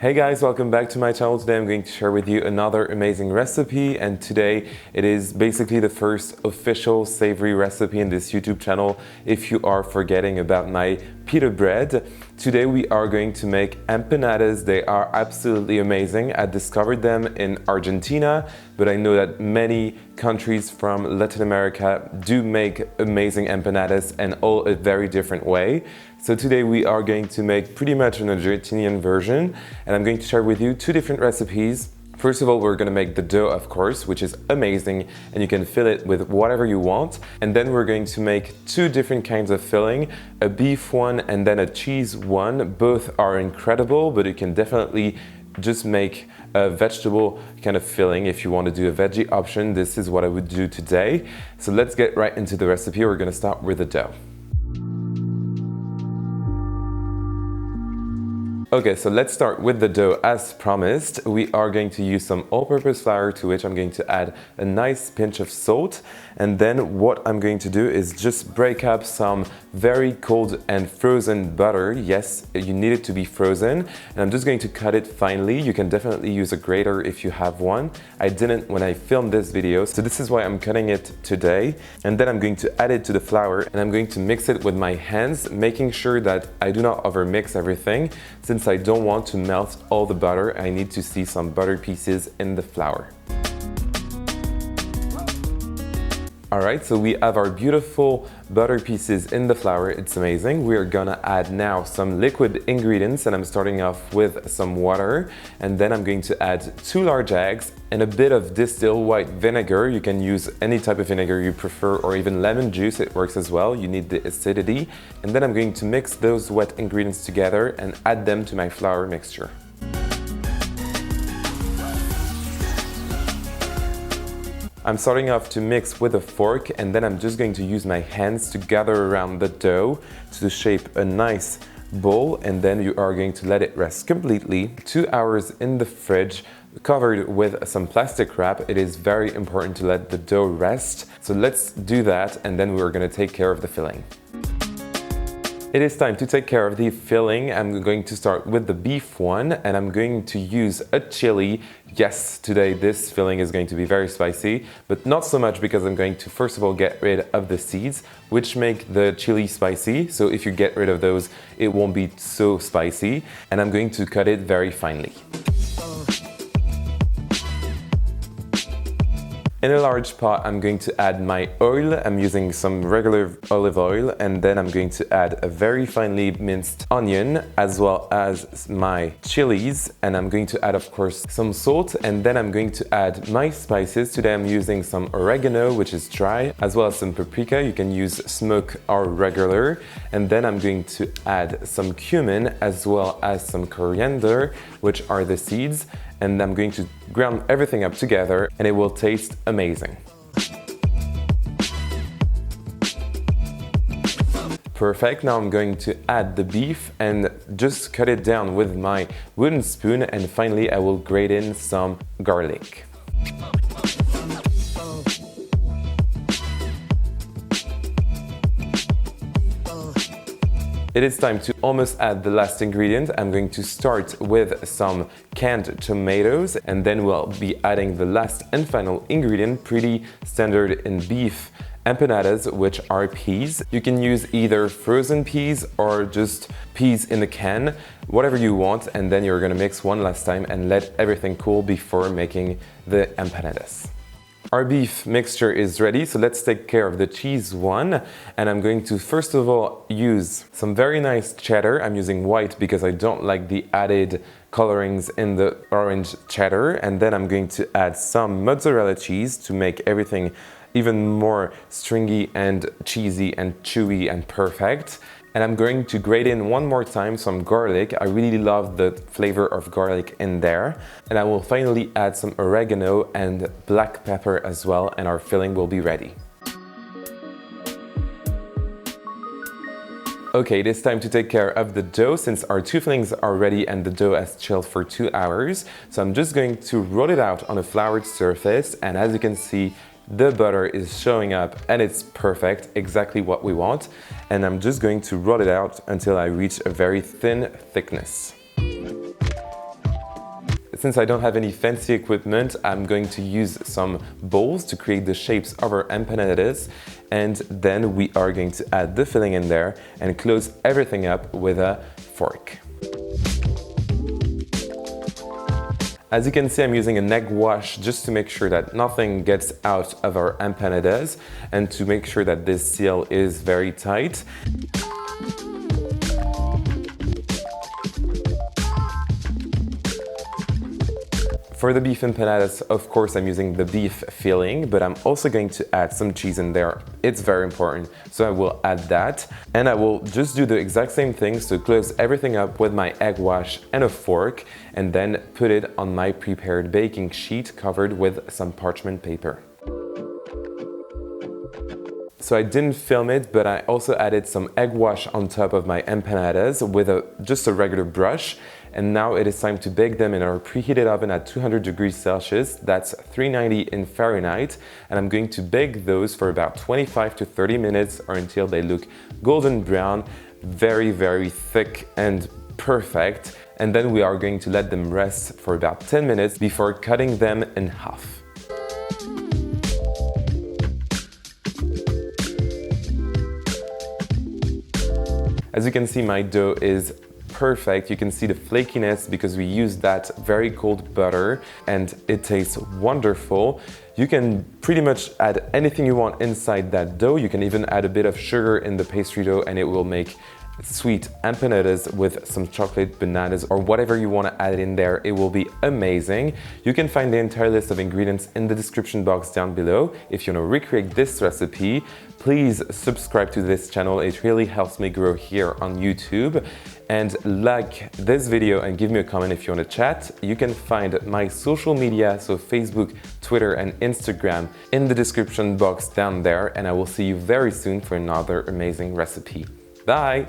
Hey guys, welcome back to my channel. Today I'm going to share with you another amazing recipe, and today it is basically the first official savory recipe in this YouTube channel if you are forgetting about my pita bread. Today we are going to make empanadas. They are absolutely amazing. I discovered them in Argentina, but I know that many countries from Latin America do make amazing empanadas, and all a very different way. So today we are going to make pretty much an Argentinian version, and I'm going to share with you two different recipes. First of all, we're going to make the dough, of course, which is amazing, and you can fill it with whatever you want. And then we're going to make two different kinds of filling, a beef one and then a cheese one. Both are incredible, but you can definitely just make a vegetable kind of filling. If you want to do a veggie option, this is what I would do today. So let's get right into the recipe. We're going to start with the dough. Okay, so let's start with the dough as promised. We are going to use some all-purpose flour, to which I'm going to add a nice pinch of salt. And then what I'm going to do is just break up some very cold and frozen butter. Yes, you need it to be frozen. And I'm just going to cut it finely. You can definitely use a grater if you have one. I didn't when I filmed this video, so this is why I'm cutting it today. And then I'm going to add it to the flour, and I'm going to mix it with my hands, making sure that I do not overmix everything. Since I don't want to melt all the butter, I need to see some butter pieces in the flour. Alright, so we have our beautiful butter pieces in the flour. It's amazing. We're gonna add now some liquid ingredients, and I'm starting off with some water, and then I'm going to add 2 large eggs and a bit of distilled white vinegar. You can use any type of vinegar you prefer, or even lemon juice, it works as well. You need the acidity. And then I'm going to mix those wet ingredients together and add them to my flour mixture. I'm starting off to mix with a fork, and then I'm just going to use my hands to gather around the dough to shape a nice bowl, and then you are going to let it rest completely 2 hours in the fridge, covered with some plastic wrap. It is very important to let the dough rest. So let's do that, and then we're going to take care of the filling. It is time to take care of the filling. I'm going to start with the beef one, and I'm going to use a chili. Yes, today this filling is going to be very spicy, but not so much, because I'm going to first of all get rid of the seeds, which make the chili spicy. So if you get rid of those, it won't be so spicy. And I'm going to cut it very finely. In a large pot, I'm going to add my oil. I'm using some regular olive oil, and then I'm going to add a very finely minced onion, as well as my chilies, and I'm going to add, of course, some salt, and then I'm going to add my spices. Today I'm using some oregano, which is dry, as well as some paprika. You can use smoked or regular. And then I'm going to add some cumin, as well as some coriander, which are the seeds. And I'm going to ground everything up together, and it will taste amazing. Perfect. Now I'm going to add the beef and just cut it down with my wooden spoon, and finally I will grate in some garlic. It is time to almost add the last ingredient. I'm going to start with some canned tomatoes, and then we'll be adding the last and final ingredient, pretty standard in beef empanadas, which are peas. You can use either frozen peas or just peas in the can, whatever you want, and then you're gonna mix one last time and let everything cool before making the empanadas. Our beef mixture is ready, so let's take care of the cheese one. And I'm going to first of all use some very nice cheddar. I'm using white because I don't like the added colorings in the orange cheddar. And then I'm going to add some mozzarella cheese to make everything even more stringy and cheesy and chewy and perfect. And I'm going to grate in one more time some garlic. I really love the flavor of garlic in there. And I will finally add some oregano and black pepper as well, and our filling will be ready. Okay, it is time to take care of the dough, since our two fillings are ready and the dough has chilled for 2 hours. So I'm just going to roll it out on a floured surface, and as you can see, the butter is showing up and it's perfect, exactly what we want. And I'm just going to roll it out until I reach a very thin thickness. since I don't have any fancy equipment, I'm going to use some bowls to create the shapes of our empanadas, and then we are going to add the filling in there and close everything up with a fork. As you can see, I'm using an egg wash just to make sure that nothing gets out of our empanadas and to make sure that this seal is very tight. For the beef empanadas, of course, I'm using the beef filling, but I'm also going to add some cheese in there. It's very important, so I will add that. And I will just do the exact same thing, so close everything up with my egg wash and a fork, and then put it on my prepared baking sheet covered with some parchment paper. So I didn't film it, but I also added some egg wash on top of my empanadas with just a regular brush. And now it is time to bake them in our preheated oven at 200 degrees Celsius, that's 390 in Fahrenheit. And I'm going to bake those for about 25 to 30 minutes or until they look golden brown, very, very thick and perfect. And then we are going to let them rest for about 10 minutes before cutting them in half. As you can see, my dough is perfect. You can see the flakiness because we use that very cold butter and it tastes wonderful. You can pretty much add anything you want inside that dough. You can even add a bit of sugar in the pastry dough and it will make sweet empanadas with some chocolate bananas or whatever you want to add in there. It will be amazing. You can find the entire list of ingredients in the description box down below. If you want to recreate this recipe, please subscribe to this channel. It really helps me grow here on YouTube. And like this video and give me a comment if you want to chat. You can find my social media, so Facebook, Twitter and Instagram in the description box down there. And I will see you very soon for another amazing recipe. Bye!